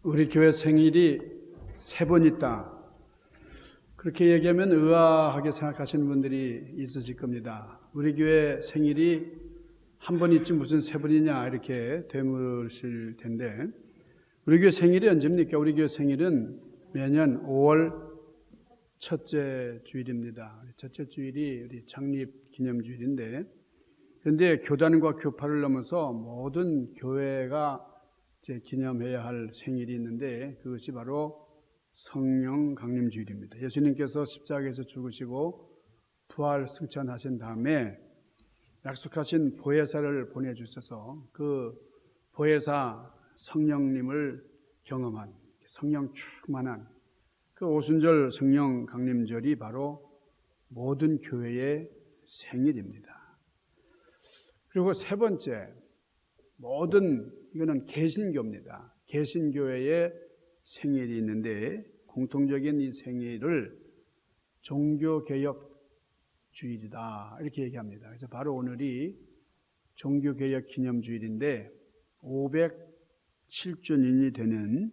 우리 교회 생일이 3번 있다. 그렇게 얘기하면 의아하게 생각하시는 분들이 있으실 겁니다. 우리 교회 생일이 한 번 있지 무슨 3번이냐 이렇게 되물으실 텐데, 우리 교회 생일이 언제입니까? 우리 교회 생일은 매년 5월 첫째 주일입니다. 첫째 주일이 우리 창립 기념주일인데, 그런데 교단과 교파를 넘어서 모든 교회가 이제 기념해야 할 생일이 있는데, 그것이 바로 성령 강림주일입니다. 예수님께서 십자가에서 죽으시고 부활 승천하신 다음에 약속하신 보혜사를 보내주셔서 그 보혜사 성령님을 경험한, 성령 충만한 그 오순절 성령 강림절이 바로 모든 교회의 생일입니다. 그리고 세 번째, 이거는 개신교입니다. 개신교회의 생일이 있는데, 공통적인 이 생일을 종교개혁 주일이다 이렇게 얘기합니다. 그래서 바로 오늘이 종교개혁 기념주일인데 507주년이 되는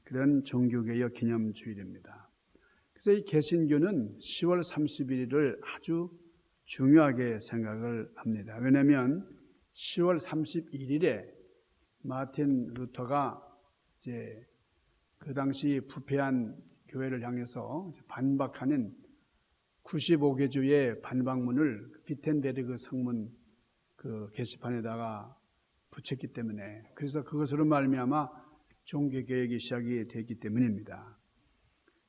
그런 종교개혁 기념주일입니다. 그래서 이 개신교는 10월 31일을 아주 중요하게 생각을 합니다. 왜냐하면 10월 31일에 마틴 루터가 이제 그 당시 부패한 교회를 향해서 반박하는 95개주의 반박문을 비텐베르그 성문 그 게시판에다가 붙였기 때문에, 그래서 그것으로 말미암아 종교개혁이 시작이 됐기 때문입니다.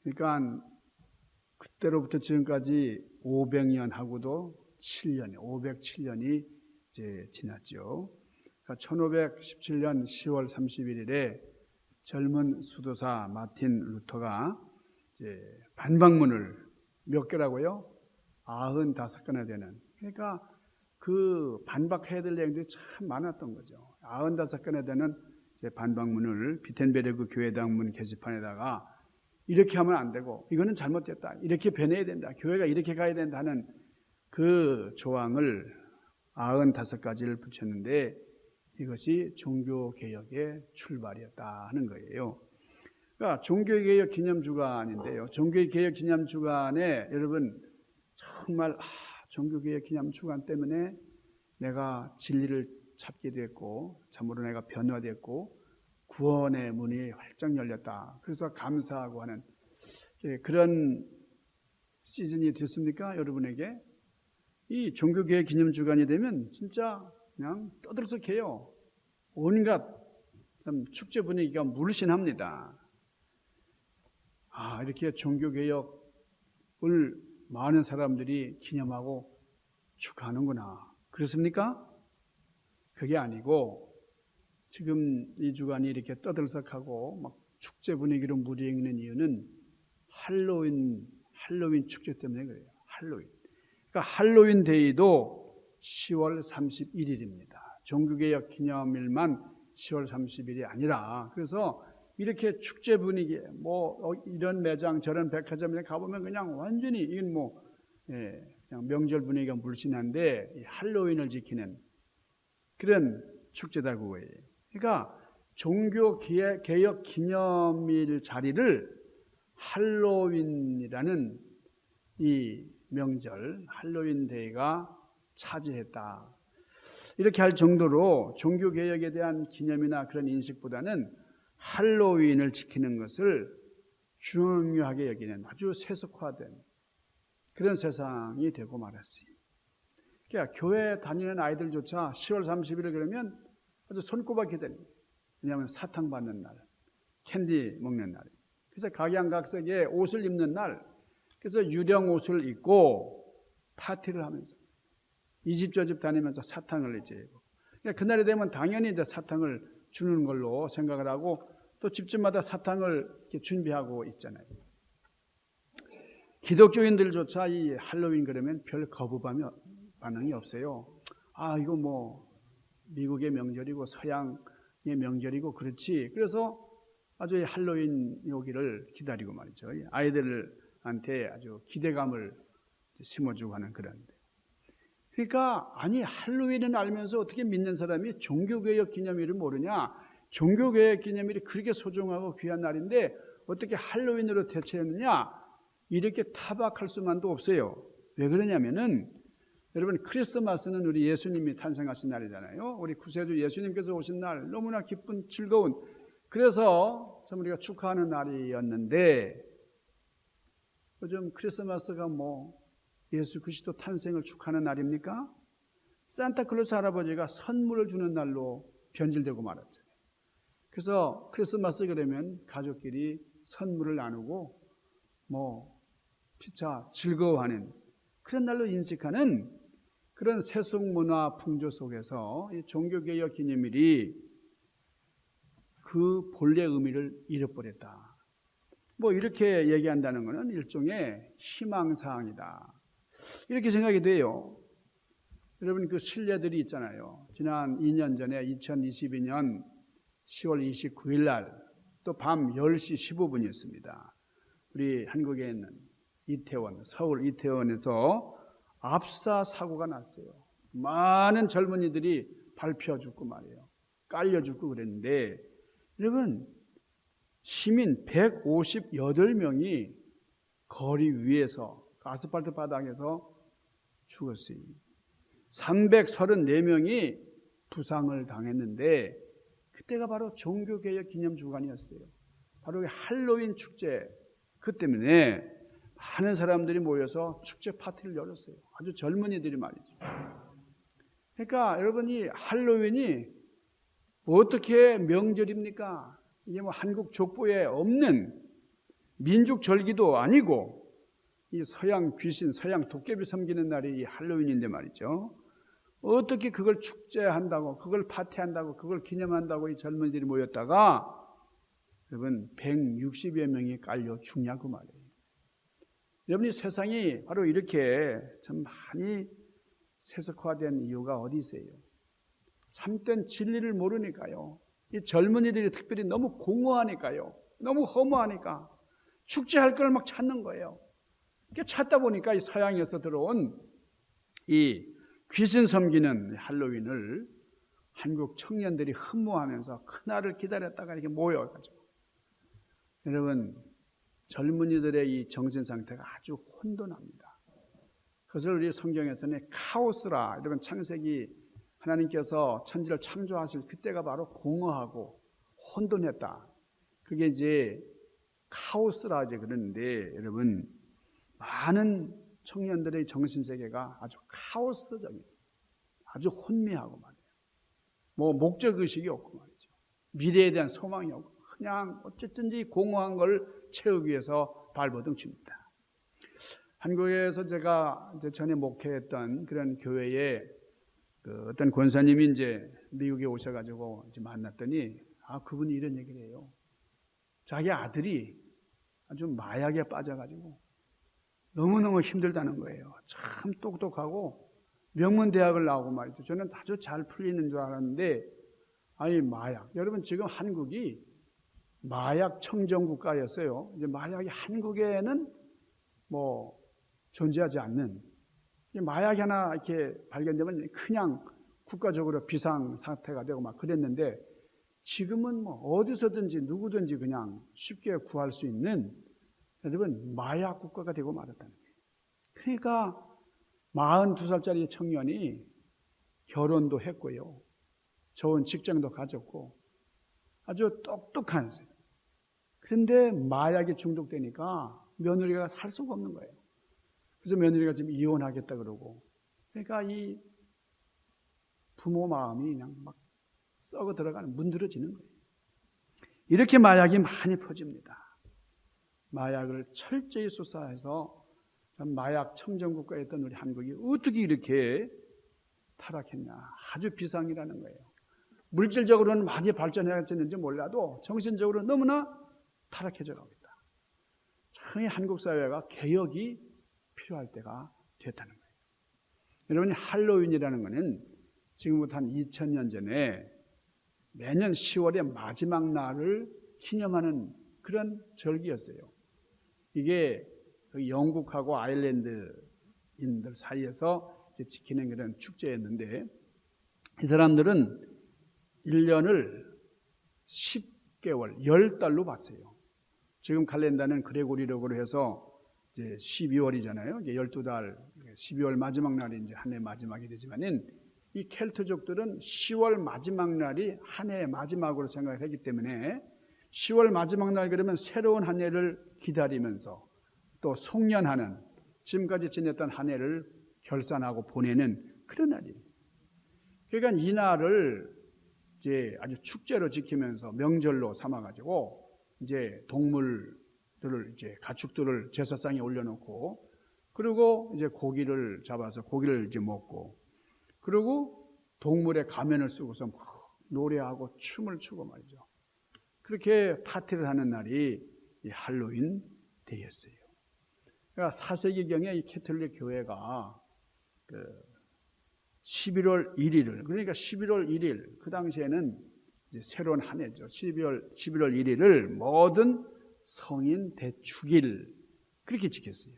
그러니까 그때로부터 지금까지 500년하고도 507년이 이제 지났죠. 그러니까 1517년 10월 31일에 젊은 수도사 마틴 루터가 이제 반박문을 몇 개라고요? 95개나 되는. 그러니까 그 반박해야 될 내용들이 참 많았던 거죠. 95개나 되는 반박문을 비텐베르그 교회당 문 게시판에다가 이렇게 하면 안 되고, 이거는 잘못됐다, 이렇게 변해야 된다, 교회가 이렇게 가야 된다는 그 조항을 95가지를 붙였는데, 이것이 종교개혁의 출발이었다 하는 거예요. 그러니까 종교개혁 기념주간인데요. 종교개혁 기념주간에 여러분 정말 종교개혁 기념주간 때문에 내가 진리를 찾게 됐고, 참으로 내가 변화됐고, 구원의 문이 활짝 열렸다, 그래서 감사하고 하는 그런 시즌이 됐습니까? 여러분에게 이 종교개혁 기념주간이 되면 진짜 그냥 떠들썩해요. 온갖 축제 분위기가 물씬합니다. 이렇게 종교개혁을 많은 사람들이 기념하고 축하하는구나. 그렇습니까? 그게 아니고, 지금 이 주간이 이렇게 떠들썩하고 막 축제 분위기로 무르익는 이유는 할로윈 축제 때문에 그래요. 그러니까 할로윈 데이도 10월 31일입니다. 종교개혁 기념일만 10월 30일이 아니라, 그래서 이렇게 축제 분위기에 이런 매장 저런 백화점에 가보면 그냥 완전히 이건 그냥 명절 분위기가 물씬한데 할로윈을 지키는 그런 축제다 그거예요. 그러니까 종교개혁 기념일 자리를 할로윈이라는 이 명절, 할로윈 데이가 차지했다, 이렇게 할 정도로 종교개혁에 대한 기념이나 그런 인식보다는 할로윈을 지키는 것을 중요하게 여기는 아주 세속화된 그런 세상이 되고 말았어요. 그러니까 교회 다니는 아이들조차 10월 30일 그러면 아주 손꼽아 기다립니다. 왜냐하면 사탕 받는 날, 캔디 먹는 날, 그래서 각양각색의 옷을 입는 날, 그래서 유령 옷을 입고 파티를 하면서 이 집 저 집 다니면서 사탕을 이제, 그러니까 그날이 되면 당연히 이제 사탕을 주는 걸로 생각을 하고, 또 집집마다 사탕을 이렇게 준비하고 있잖아요. 기독교인들조차 이 할로윈 그러면 별 거부 반응이 없어요. 이거 미국의 명절이고 서양의 명절이고 그렇지, 그래서 아주 이 할로윈 오기를 기다리고 말이죠. 아이들한테 아주 기대감을 심어주고 하는 그런. 그러니까 할로윈은 알면서 어떻게 믿는 사람이 종교개혁 기념일을 모르냐, 종교개혁 기념일이 그렇게 소중하고 귀한 날인데 어떻게 할로윈으로 대체했느냐? 이렇게 타박할 수만도 없어요. 왜 그러냐면은 여러분, 크리스마스는 우리 예수님이 탄생하신 날이잖아요. 우리 구세주 예수님께서 오신 날, 너무나 기쁜 즐거운, 그래서 참 우리가 축하하는 날이었는데 요즘 크리스마스가 뭐 예수 그리스도 탄생을 축하하는 날입니까? 산타클로스 할아버지가 선물을 주는 날로 변질되고 말았잖아요. 그래서 크리스마스 그러면 가족끼리 선물을 나누고 뭐 피차 즐거워하는 그런 날로 인식하는 그런 세속문화 풍조 속에서 이 종교개혁 기념일이 그 본래 의미를 잃어버렸다. 뭐 이렇게 얘기한다는 것은 일종의 희망사항이다. 이렇게 생각이 돼요. 여러분, 그 신뢰들이 있잖아요. 지난 2년 전에 2022년 10월 29일 날 또 밤 10시 15분이었습니다. 우리 한국에 있는 이태원, 서울 이태원에서 압사 사고가 났어요. 많은 젊은이들이 밟혀 죽고 말이에요. 깔려 죽고 그랬는데 여러분, 시민 158명이 거리 위에서 아스팔트 바닥에서 죽었어요. 334명이 부상을 당했는데 그때가 바로 종교개혁 기념 주간이었어요. 바로 할로윈 축제. 그 때문에 많은 사람들이 모여서 축제 파티를 열었어요. 아주 젊은이들이 말이죠. 그러니까 여러분이 할로윈이 어떻게 명절입니까? 이게 뭐 한국 족보에 없는 민족 절기도 아니고 이 서양 귀신, 서양 도깨비 섬기는 날이 이 할로윈인데 말이죠. 어떻게 그걸 축제한다고, 그걸 파티한다고, 그걸 기념한다고 이 젊은이들이 모였다가 여러분 160여 명이 깔려 죽냐고 말이에요. 여러분이 세상이 바로 이렇게 참 많이 세속화된 이유가 어디 있어요? 참된 진리를 모르니까요. 이 젊은이들이 특별히 너무 공허하니까요. 너무 허무하니까 축제할 걸 막 찾는 거예요. 이렇게 찾다 보니까 이 서양에서 들어온 이 귀신 섬기는 할로윈을 한국 청년들이 흠모하면서 그날을 기다렸다가 이렇게 모여가지고 여러분, 젊은이들의 이 정신 상태가 아주 혼돈합니다. 그것을 우리 성경에서는 카오스라, 여러분 창세기 하나님께서 천지를 창조하실 그때가 바로 공허하고 혼돈했다. 그게 이제 카오스라 이제 그러는데 여러분, 많은 청년들의 정신세계가 아주 카오스적인, 아주 혼미하고 말이에요. 뭐 목적의식이 없고 말이죠. 미래에 대한 소망이 없고 그냥 어쨌든지 공허한 걸 채우기 위해서 발버둥 칩니다. 한국에서 제가 이제 전에 목회했던 그런 교회에 그 어떤 권사님이 이제 미국에 오셔가지고 이제 만났더니 그분이 이런 얘기를 해요. 자기 아들이 아주 마약에 빠져가지고 너무너무 힘들다는 거예요. 참 똑똑하고 명문대학을 나오고 말이죠. 저는 아주 잘 풀리는 줄 알았는데 아니 마약. 여러분 지금 한국이 마약 청정국가였어요. 이제 마약이 한국에는 뭐 존재하지 않는 마약이 하나 이렇게 발견되면 그냥 국가적으로 비상 사태가 되고 막 그랬는데 지금은 뭐 어디서든지 누구든지 그냥 쉽게 구할 수 있는 여러분 마약 국가가 되고 말았다는 거예요. 그러니까 42살짜리 청년이 결혼도 했고요. 좋은 직장도 가졌고 아주 똑똑한. 그런데 마약에 중독되니까 며느리가 살 수가 없는 거예요. 그래서 며느리가 지금 이혼하겠다 그러고. 그러니까 이 부모 마음이 그냥 막 썩어 들어가는, 문드러지는 거예요. 이렇게 마약이 많이 퍼집니다. 마약을 철저히 수사해서 마약 청정국가였던 우리 한국이 어떻게 이렇게 타락했냐. 아주 비상이라는 거예요. 물질적으로는 많이 발전했는지 몰라도 정신적으로 너무나 타락해져 갑니다. 참 한국 사회가 개혁이 필요할 때가 됐다는 거예요. 여러분이 할로윈이라는 것은 지금부터 한 2000년 전에 매년 10월의 마지막 날을 기념하는 그런 절기였어요. 이게 영국하고 아일랜드인들 사이에서 지키는 그런 축제였는데 이 사람들은 1년을 10개월, 10달로 봤어요. 지금 칼렌다는 그레고리력으로 해서 이제 12월이잖아요. 이제 12달, 12월 마지막 날이 이제 한 해 마지막이 되지만은 이 켈트족들은 10월 마지막 날이 한 해의 마지막으로 생각을 했기 때문에 10월 마지막 날 그러면 새로운 한 해를 기다리면서 또 송년하는 지금까지 지냈던 한 해를 결산하고 보내는 그런 날이에요. 그러니까 이 날을 이제 아주 축제로 지키면서 명절로 삼아가지고 이제 동물들을 이제 가축들을 제사상에 올려놓고 그리고 이제 고기를 잡아서 고기를 이제 먹고 그리고 동물의 가면을 쓰고서 막 노래하고 춤을 추고 말이죠. 그렇게 파티를 하는 날이 이 할로윈 데이였어요. 그러니까 4세기경에 이 캐톨릭 교회가 11월 1일을 그러니까 11월 1일 그 당시에는 이제 새로운 한 해죠. 11월 1일을 모든 성인 대축일 그렇게 지켰어요.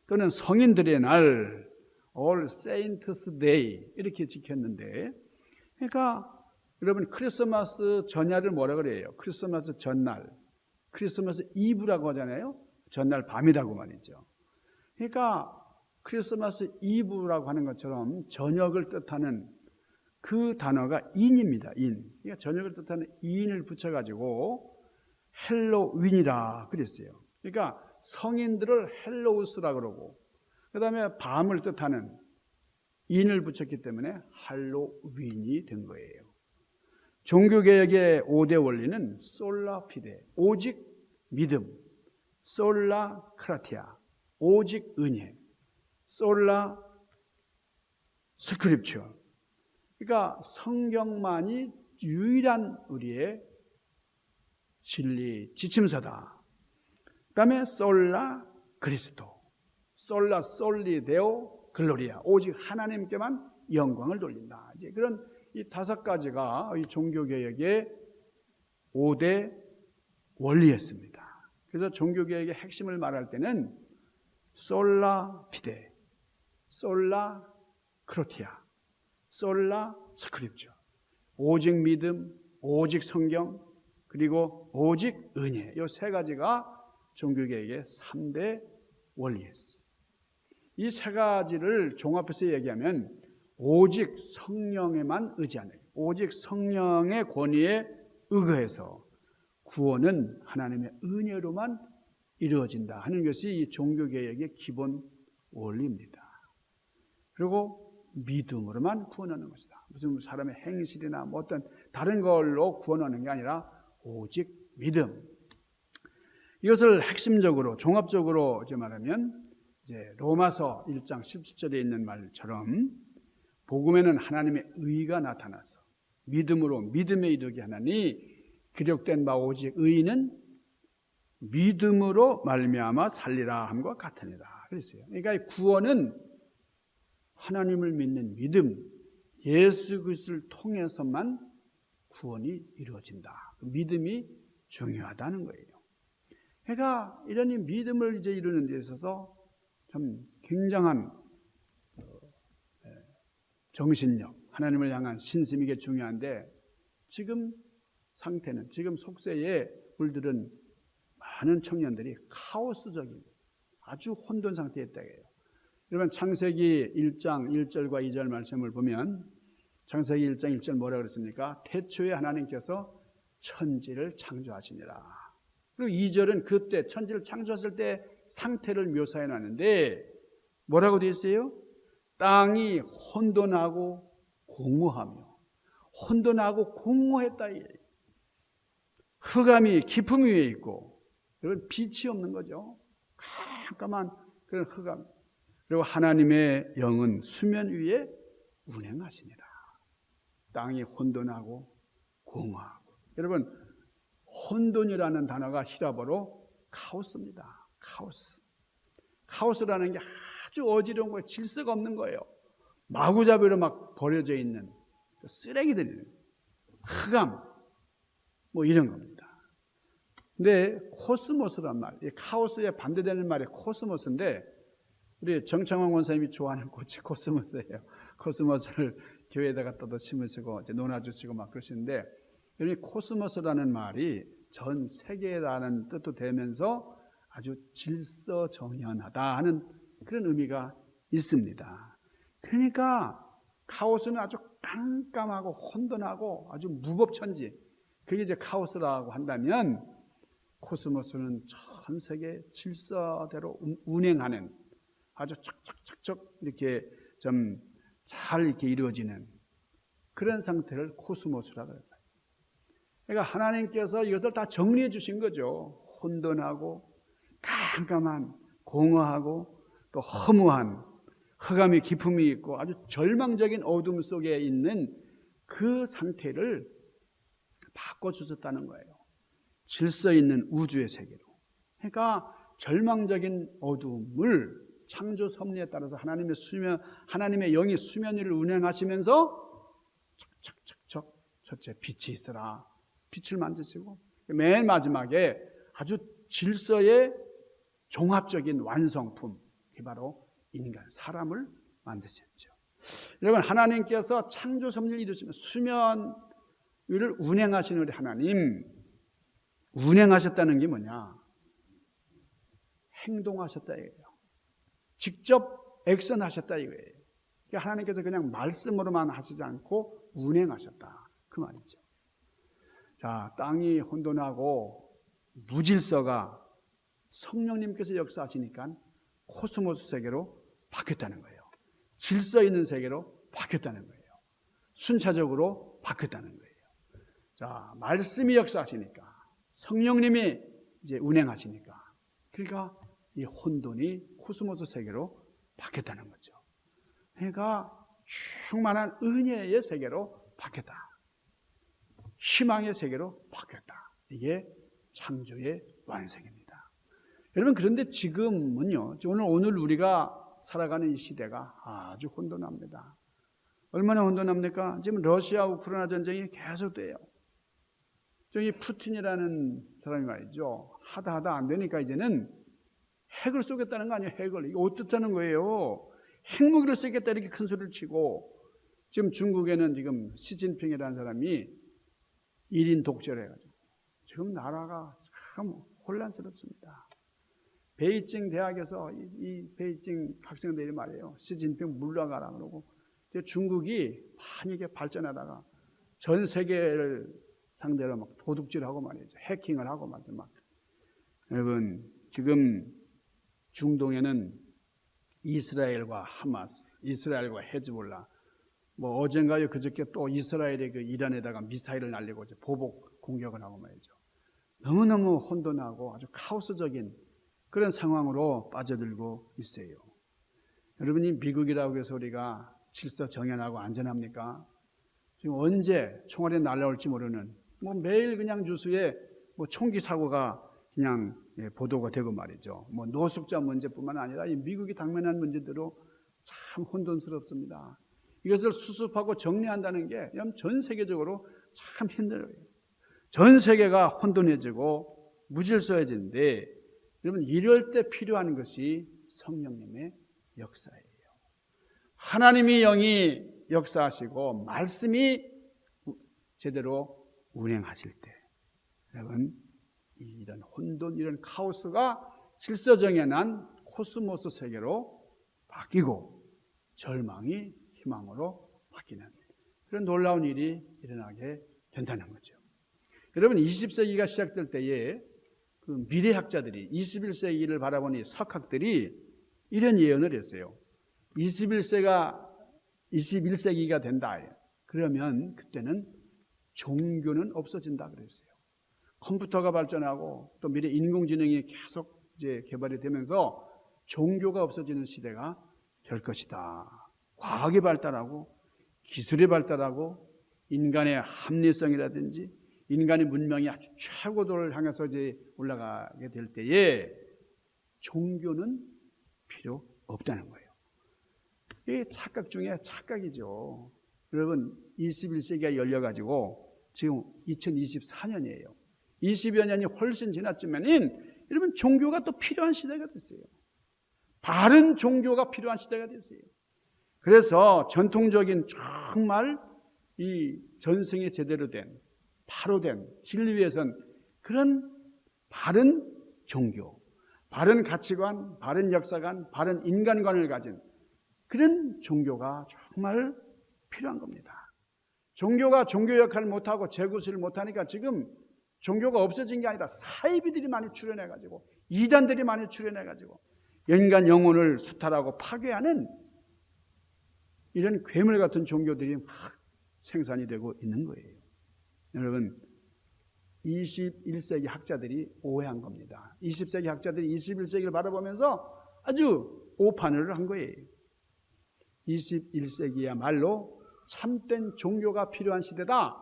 또는 성인들의 날 All Saints Day 이렇게 지켰는데 그러니까 여러분 크리스마스 전야를 뭐라 그래요? 크리스마스 전날 크리스마스 이브라고 하잖아요. 전날 밤이라고 말이죠. 그러니까 크리스마스 이브라고 하는 것처럼 저녁을 뜻하는 그 단어가 인입니다. 인. 그러니까 저녁을 뜻하는 인을 붙여가지고 헬로윈이라 그랬어요. 그러니까 성인들을 헬로우스라 그러고 그 다음에 밤을 뜻하는 인을 붙였기 때문에 할로윈이 된 거예요. 종교개혁의 5대 원리는 솔라 피데, 오직 믿음, 솔라 크라티아, 오직 은혜, 솔라 스크립처. 그러니까 성경만이 유일한 우리의 진리 지침서다. 그 다음에 솔라 그리스도, 솔라 솔리 데오 글로리아, 오직 하나님께만 영광을 돌린다. 이제 그런 이 5가지가 이 종교개혁의 5대 원리였습니다. 그래서 종교개혁의 핵심을 말할 때는 솔라 피데, 솔라 크로티아, 솔라 스크립처, 오직 믿음, 오직 성경, 그리고 오직 은혜. 이 3가지가 종교개혁의 3대 원리였어요. 이 3가지를 종합해서 얘기하면 오직 성령에만 의지하는, 오직 성령의 권위에 의거해서 구원은 하나님의 은혜로만 이루어진다 하는 것이 이 종교개혁의 기본 원리입니다. 그리고 믿음으로만 구원하는 것이다. 무슨 사람의 행실이나 뭐 어떤 다른 걸로 구원하는 게 아니라 오직 믿음. 이것을 핵심적으로 종합적으로 이제 말하면 이제 로마서 1장 17절에 있는 말처럼 복음에는 하나님의 의가 나타나서 믿음으로 믿음에 이르게 하나니 기록된 바 오직 의인은 믿음으로 말미암아 살리라 함과 같으니라 그랬어요. 그러니까 구원은 하나님을 믿는 믿음, 예수 그리스도를 통해서만 구원이 이루어진다. 믿음이 중요하다는 거예요. 그러니까 이런 믿음을 이제 이루는 데 있어서 참 굉장한 정신력, 하나님을 향한 신심 이게 중요한데 지금 상태는 지금 속세에 물들은 많은 청년들이 카오스적인 아주 혼돈 상태에 있다 해요. 여러분 창세기 1장 1절과 2절 말씀을 보면 창세기 1장 1절 뭐라고 그랬습니까? 태초에 하나님께서 천지를 창조하시니라. 그리고 2절은 그때 천지를 창조했을 때 상태를 묘사해 놨는데 뭐라고 되어 있어요? 땅이 혼돈하고 공허하며 혼돈하고 공허했다. 흑암이 깊음 위에 있고 여러분 빛이 없는 거죠. 깜깜한 그런 흑암. 그리고 하나님의 영은 수면 위에 운행하시니라. 땅이 혼돈하고 공허하고. 여러분 혼돈이라는 단어가 히라보로 카오스입니다. 카오스. 카오스라는 게 아주 어지러운 거예요. 질서가 없는 거예요. 마구잡이로 막 버려져 있는 쓰레기들이 흑암 뭐 이런 겁니다. 근데 코스모스란 말, 카오스에 반대되는 말이 코스모스인데 우리 정창원 원사님이 좋아하는 꽃이 코스모스예요. 코스모스를 교회에다가 떠도 심으시고 이제 논아주시고 막 그러시는데 여러분, 코스모스라는 말이 전 세계라는 뜻도 되면서 아주 질서정연하다 하는 그런 의미가 있습니다. 그러니까 카오스는 아주 깜깜하고 혼돈하고 아주 무법천지, 그게 이제 카오스라고 한다면, 코스모스는 전 세계 질서대로 운행하는 아주 척척척척 이렇게 좀 잘 이렇게 이루어지는 그런 상태를 코스모스라고 해요. 그러니까 하나님께서 이것을 다 정리해 주신 거죠. 혼돈하고 깜깜한, 공허하고 또 허무한, 흑암이 기품이 있고 아주 절망적인 어둠 속에 있는 그 상태를 바꿔주셨다는 거예요. 질서 있는 우주의 세계로. 그러니까 절망적인 어둠을 창조 섭리에 따라서 하나님의 영이 수면 위를 운행하시면서 척척척척 첫째 빛이 있어라, 빛을 만드시고, 맨 마지막에 아주 질서의 종합적인 완성품, 그게 바로 인간, 사람을 만드셨죠. 여러분, 하나님께서 창조 섭리를 이루시면 수면 위를 운행하시는 우리 하나님, 운행하셨다는 게 뭐냐? 행동하셨다 이거예요. 직접 액션하셨다 이거예요. 그러니까 하나님께서 그냥 말씀으로만 하시지 않고 운행하셨다, 그 말이죠. 자, 땅이 혼돈하고 무질서가 성령님께서 역사하시니까 코스모스 세계로 바뀌었다는 거예요. 질서 있는 세계로 바뀌었다는 거예요. 순차적으로 바뀌었다는 거예요. 자, 말씀이 역사하시니까, 성령님이 이제 운행하시니까, 그러니까 이 혼돈이 코스모스 세계로 바뀌었다는 거죠. 그러니까 충만한 은혜의 세계로 바뀌었다. 희망의 세계로 바뀌었다. 이게 창조의 완성입니다. 여러분, 그런데 지금은요, 오늘 우리가 살아가는 이 시대가 아주 혼돈합니다. 얼마나 혼돈합니까? 지금 러시아 우크라이나 전쟁이 계속돼요. 저기 푸틴이라는 사람이 말이죠, 하다 안 되니까 이제는 핵을 쏘겠다는 거 아니에요. 핵을. 이게 어떻다는 거예요. 핵무기를 쏘겠다 이렇게 큰 소리를 치고, 지금 중국에는 지금 시진핑이라는 사람이 1인 독재를 해가지고 지금 나라가 참 혼란스럽습니다. 베이징 대학에서 이 베이징 학생들이 말이에요, 시진핑 물러가라 그러고, 중국이 한이게 발전하다가 전 세계를 상대로 막 도둑질하고 말이죠. 해킹을 하고 막. 여러분, 지금 중동에는 이스라엘과 하마스, 이스라엘과 헤즈볼라, 뭐 어젠가요 그저께 또 이스라엘이 그 이란에다가 미사일을 날리고 이제 보복 공격을 하고 말이죠. 너무너무 혼돈하고 아주 카오스적인 그런 상황으로 빠져들고 있어요. 여러분이 미국이라고 해서 우리가 질서 정연하고 안전합니까? 지금 언제 총알이 날라올지 모르는, 뭐 매일 그냥 뉴스에 뭐 총기 사고가 그냥 보도가 되고 말이죠. 뭐 노숙자 문제뿐만 아니라 이 미국이 당면한 문제대로 참 혼돈스럽습니다. 이것을 수습하고 정리한다는 게 전 세계적으로 참 힘들어요. 전 세계가 혼돈해지고 무질서해지는데, 여러분, 이럴 때 필요한 것이 성령님의 역사예요. 하나님의 영이 역사하시고 말씀이 제대로 운행하실 때, 여러분, 이런 혼돈, 이런 카오스가 질서정연한 코스모스 세계로 바뀌고 절망이 희망으로 바뀌는 그런 놀라운 일이 일어나게 된다는 거죠. 여러분, 20세기가 시작될 때에 그 미래학자들이, 21세기를 바라보는 석학들이 이런 예언을 했어요. 21세기가 된다. 그러면 그때는 종교는 없어진다 그랬어요. 컴퓨터가 발전하고 또 미래 인공지능이 계속 이제 개발이 되면서 종교가 없어지는 시대가 될 것이다. 과학이 발달하고 기술이 발달하고 인간의 합리성이라든지 인간의 문명이 아주 최고도를 향해서 이제 올라가게 될 때에 종교는 필요 없다는 거예요. 이게 착각 중에 착각이죠. 여러분, 21세기가 열려가지고 지금 2024년이에요. 20여 년이 훨씬 지났지만 여러분, 종교가 또 필요한 시대가 됐어요. 바른 종교가 필요한 시대가 됐어요. 그래서 전통적인 정말 이 전승이 제대로 된 바로 된 진리 위에 선 그런 바른 종교, 바른 가치관, 바른 역사관, 바른 인간관을 가진 그런 종교가 정말 필요한 겁니다. 종교가 종교 역할을 못하고 재구실을 못하니까 지금 종교가 없어진 게 아니라 사이비들이 많이 출현해가지고 이단들이 많이 출현해가지고 인간 영혼을 수탈하고 파괴하는 이런 괴물 같은 종교들이 막 생산이 되고 있는 거예요. 여러분, 21세기 학자들이 오해한 겁니다. 20세기 학자들이 21세기를 바라보면서 아주 오판을 한 거예요. 21세기야말로 참된 종교가 필요한 시대다.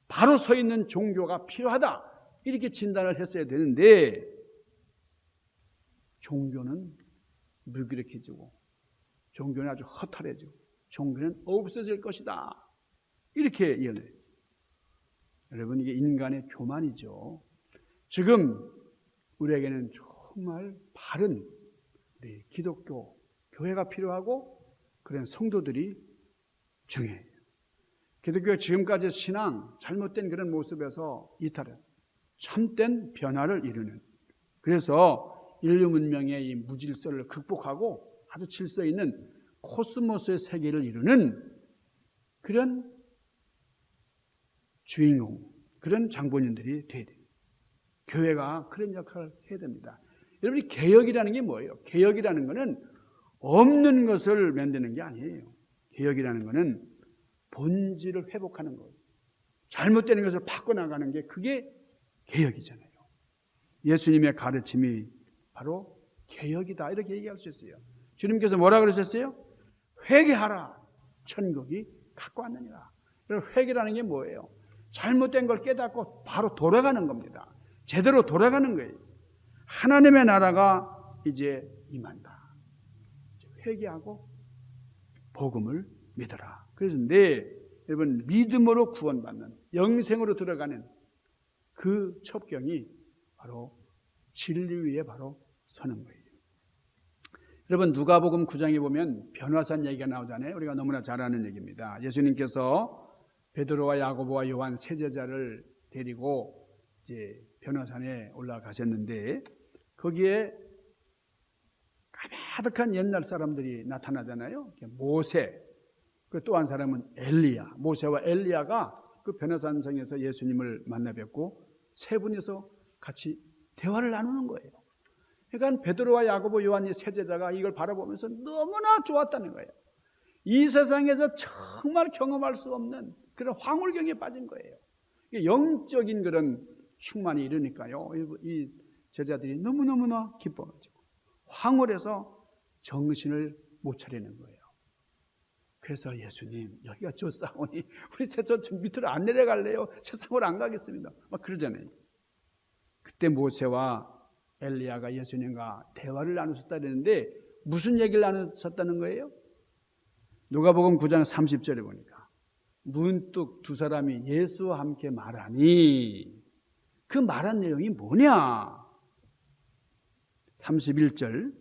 바로 서 있는 종교가 필요하다. 이렇게 진단을 했어야 되는데 종교는 무기력해지고 종교는 아주 허탈해지고 종교는 없어질 것이다. 이렇게 예언을 했어요. 여러분, 이게 인간의 교만이죠. 지금 우리에게는 정말 바른 우리 기독교 교회가 필요하고 그런 성도들이 중요해요. 기독교가 지금까지 신앙 잘못된 그런 모습에서 이탈해서 참된 변화를 이루는, 그래서 인류 문명의 이 무질서를 극복하고 아주 질서 있는 코스모스의 세계를 이루는 그런 주인공, 그런 장본인들이 돼야 돼요. 교회가 그런 역할을 해야 됩니다. 여러분이 개혁이라는 게 뭐예요? 개혁이라는 것은 없는 것을 만드는 게 아니에요. 개혁이라는 것은 본질을 회복하는 거예요. 잘못되는 것을 바꿔나가는 게 그게 개혁이잖아요. 예수님의 가르침이 바로 개혁이다, 이렇게 얘기할 수 있어요. 주님께서 뭐라 그러셨어요? 회개하라, 천국이 갖고 왔느니라. 회개라는 게 뭐예요? 잘못된 걸 깨닫고 바로 돌아가는 겁니다. 제대로 돌아가는 거예요. 하나님의 나라가 이제 임한다. 회개하고 복음을 믿어라. 그런데 여러분, 믿음으로 구원받는, 영생으로 들어가는 그 첩경이 바로 진리 위에 바로 서는 거예요. 여러분, 누가복음 9장에 보면 변화산 얘기가 나오잖아요. 우리가 너무나 잘 아는 얘기입니다. 예수님께서 베드로와 야고보와 요한 세 제자를 데리고 이제 변화산에 올라가셨는데 거기에 가득한 옛날 사람들이 나타나잖아요. 모세, 그 또 한 사람은 엘리야. 모세와 엘리야가 그 변화산성에서 예수님을 만나 뵙고 세 분이서 같이 대화를 나누는 거예요. 그러니까 베드로와 야고보, 요한 이 세 제자가 이걸 바라보면서 너무나 좋았다는 거예요. 이 세상에서 정말 경험할 수 없는 그런 황홀경에 빠진 거예요. 영적인 그런 충만이 이르니까요. 이 제자들이 너무너무나 기뻐가지고 황홀해서 정신을 못 차리는 거예요. 그래서 예수님, 여기가 좋사오니 우리 저 밑으로 안 내려갈래요? 세상으로 안 가겠습니다. 막 그러잖아요. 그때 모세와 엘리야가 예수님과 대화를 나누셨다 그랬는데 무슨 얘기를 나누셨다는 거예요? 누가복음 9장 30절에 보니까 문득 두 사람이 예수와 함께 말하니 그 말한 내용이 뭐냐? 31절,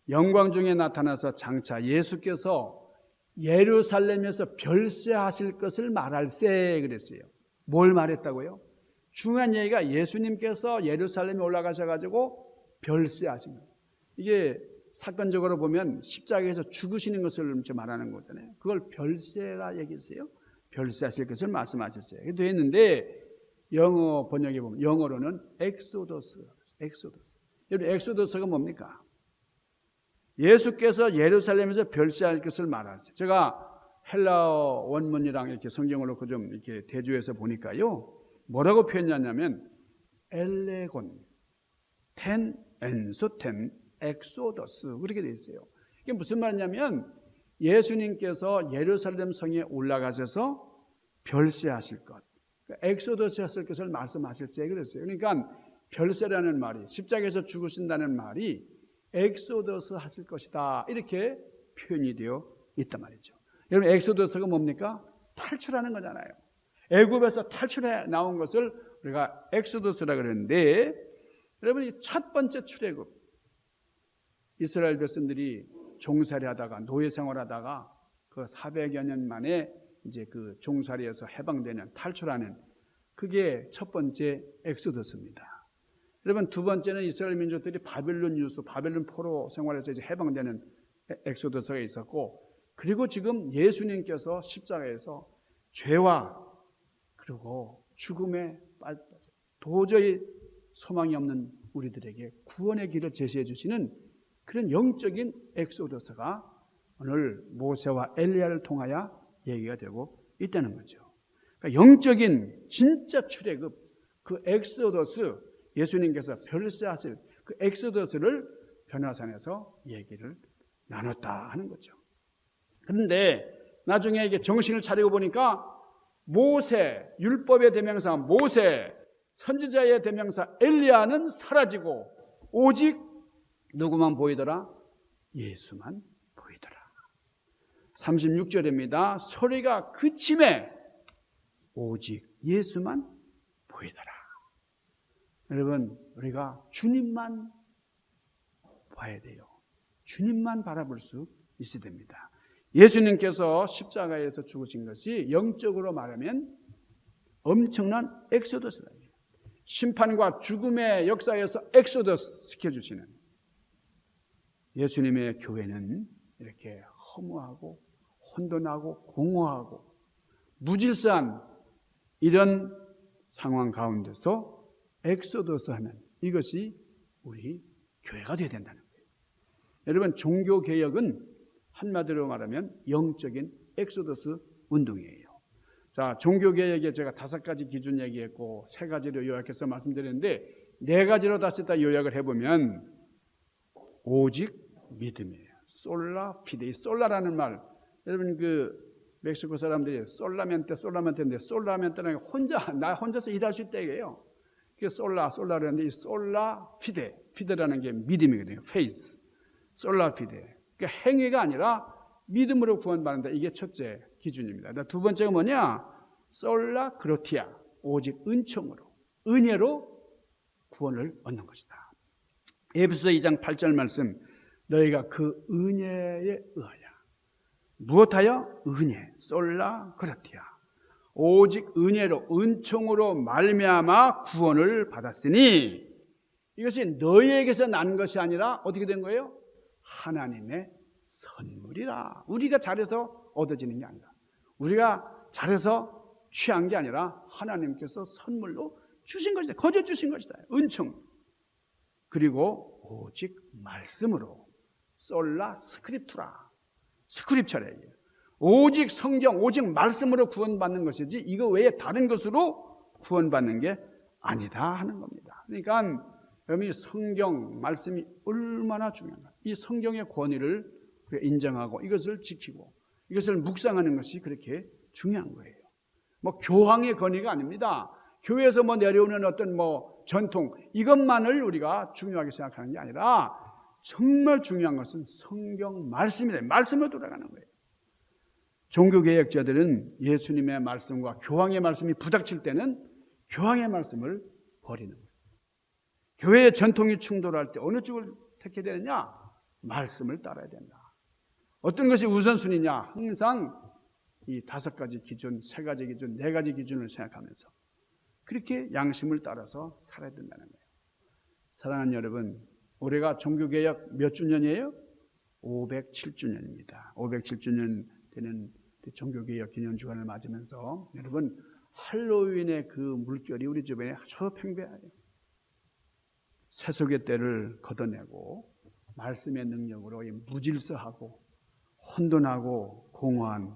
영광 중에 나타나서 장차 예수께서 예루살렘에서 별세하실 것을 말할세 그랬어요. 뭘 말했다고요? 중요한 얘기가 예수님께서 예루살렘에 올라가셔가지고 별세하신 거예요. 이게 사건적으로 보면 십자가에서 죽으시는 것을 말하는 거잖아요. 그걸 별세라 얘기했어요. 별세하실 것을 말씀하셨어요. 그래도 했는데 영어 번역에 보면 영어로는 엑소더스. 여러분, 엑소더스가 뭡니까? 예수께서 예루살렘에서 별세할 것을 말하세요. 제가 헬라어 원문이랑 이렇게 성경을 놓고 좀 이렇게 대조해서 보니까요, 뭐라고 표현하냐면 엘레곤, 텐, 엔소텐, 엑소더스 그렇게 되어 있어요. 이게 무슨 말이냐면 예수님께서 예루살렘 성에 올라가셔서 별세하실 것, 엑소더스 하실 것을 말씀하실세 그랬어요. 그러니까 별세라는 말이, 십자가에서 죽으신다는 말이 엑소더스 하실 것이다, 이렇게 표현이 되어 있단 말이죠. 여러분, 엑소더스가 뭡니까? 탈출하는 거잖아요. 애굽에서 탈출해 나온 것을 우리가 엑소더스라 그러는데, 여러분, 첫 번째 출애굽, 이스라엘 백성들이 종살이 하다가 노예 생활하다가 그 400여 년 만에 이제 그 종살이에서 해방되는, 탈출하는 그게 첫 번째 엑소더스입니다. 여러분, 두 번째는 이스라엘 민족들이 바벨론 유수, 바벨론 포로 생활에서 이제 해방되는 엑소더스가 있었고, 그리고 지금 예수님께서 십자가에서 죄와 그리고 죽음에 도저히 소망이 없는 우리들에게 구원의 길을 제시해 주시는 그런 영적인 엑소더스가 오늘 모세와 엘리야를 통하여 얘기가 되고 있다는 거죠. 그러니까 영적인 진짜 출애굽, 그 엑소더스, 예수님께서 별세하실 그 엑소더스를 변화산에서 얘기를 나눴다 하는 거죠. 그런데 나중에 이게 정신을 차리고 보니까 모세, 율법의 대명사 모세, 선지자의 대명사 엘리야는 사라지고 오직 누구만 보이더라? 예수만 보이더라. 36절입니다. 소리가 그침에 오직 예수만 보이더라. 여러분, 우리가 주님만 봐야 돼요. 주님만 바라볼 수 있어야 됩니다. 예수님께서 십자가에서 죽으신 것이 영적으로 말하면 엄청난 엑소더스다. 심판과 죽음의 역사에서 엑소더스 시켜주시는 예수님의 교회는 이렇게 허무하고 혼돈하고 공허하고 무질서한 이런 상황 가운데서 엑소더스 하는 이것이 우리 교회가 되어야 된다는 거예요. 여러분, 종교개혁은 한마디로 말하면 영적인 엑소더스 운동이에요. 자, 종교개혁에 제가 5가지 기준 얘기했고 3가지로 요약해서 말씀드렸는데 4가지로 다시 다 요약을 해보면 오직 믿음이에요. 솔라 피데. 솔라라는 말, 여러분 그 멕시코 사람들이 솔라멘테인데 솔라멘테는 나 혼자서 일할 수 있다 이게요. 그게 솔라라는데 이 솔라 피데라는 게 믿음이거든요. 페이스. 솔라 피데. 그러니까 행위가 아니라 믿음으로 구원받는다. 이게 첫째 기준입니다. 두 번째가 뭐냐? 솔라 그로티아. 오직 은총으로, 은혜로 구원을 얻는 것이다. 에베소서 2장 8절 말씀, 너희가 그 은혜에 의하여. 무엇하여? 은혜. 솔라 그로티아. 오직 은혜로, 은총으로 말미암아 구원을 받았으니 이것이 너희에게서 난 것이 아니라 어떻게 된 거예요? 하나님의 선물이라. 우리가 잘해서 얻어지는 게 아니라, 우리가 잘해서 취한 게 아니라 하나님께서 선물로 주신 것이다. 거저 주신 것이다. 은총. 그리고 오직 말씀으로. 솔라 스크립투라. 스크립처래. 오직 성경, 오직 말씀으로 구원받는 것이지 이거 외에 다른 것으로 구원받는 게 아니다 하는 겁니다. 그러니까 여러분이 성경 말씀이 얼마나 중요한가. 이 성경의 권위를 인정하고 이것을 지키고 이것을 묵상하는 것이 그렇게 중요한 거예요. 뭐 교황의 권위가 아닙니다. 교회에서 뭐 내려오는 어떤 뭐 전통 이것만을 우리가 중요하게 생각하는 게 아니라 정말 중요한 것은 성경 말씀이다. 말씀으로 돌아가는 거예요. 종교개혁자들은 예수님의 말씀과 교황의 말씀이 부닥칠 때는 교황의 말씀을 버리는 거예요. 교회의 전통이 충돌할 때 어느 쪽을 택해야 되느냐? 말씀을 따라야 된다. 어떤 것이 우선순위냐? 항상 이 5가지 기준, 3가지 기준, 4가지 기준을 생각하면서 그렇게 양심을 따라서 살아야 된다는 거예요. 사랑하는 여러분, 올해가 종교개혁 몇 주년이에요? 507주년입니다. 507주년 되는 종교개혁 기념주간을 맞으면서 여러분, 할로윈의 그 물결이 우리 주변에 아주 팽배해요. 세속의 때를 걷어내고 말씀의 능력으로 이 무질서하고 혼돈하고 공허한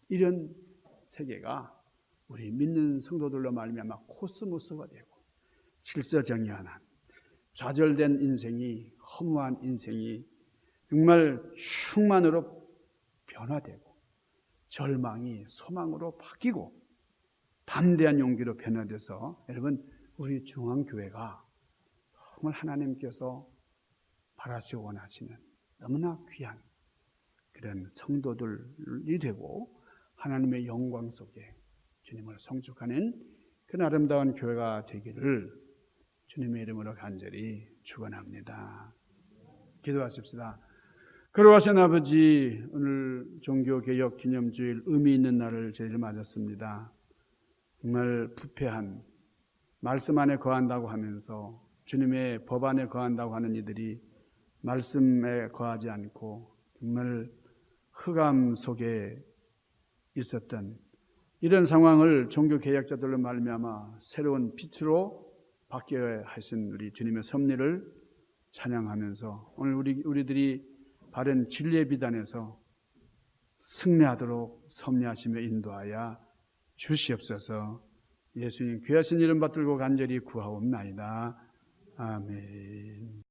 이런 세계가 우리 믿는 성도들로 말미암아 코스모스가 되고 질서정연한 좌절된 인생이, 허무한 인생이 정말 충만으로 변화되고 절망이 소망으로 바뀌고 담대한 용기로 변화돼서 여러분, 우리 중앙교회가 정말 하나님께서 바라시고 원하시는 너무나 귀한 그런 성도들이 되고 하나님의 영광 속에 주님을 성축하는 그런 아름다운 교회가 되기를 주님의 이름으로 간절히 축원합니다. 기도하십시다. 거룩하신 아버지, 오늘 종교개혁 기념주일 의미 있는 날을 저희를 맞았습니다. 정말 부패한 말씀 안에 거한다고 하면서 주님의 법 안에 거한다고 하는 이들이 말씀에 거하지 않고 정말 흑암 속에 있었던 이런 상황을 종교개혁자들로 말미암아 새로운 빛으로 바뀌어야 하신 우리 주님의 섭리를 찬양하면서 오늘 우리들이 바른 진리의 비단에서 승리하도록 섭리하시며 인도하여 주시옵소서. 예수님 귀하신 이름 받들고 간절히 구하옵나이다. 아멘.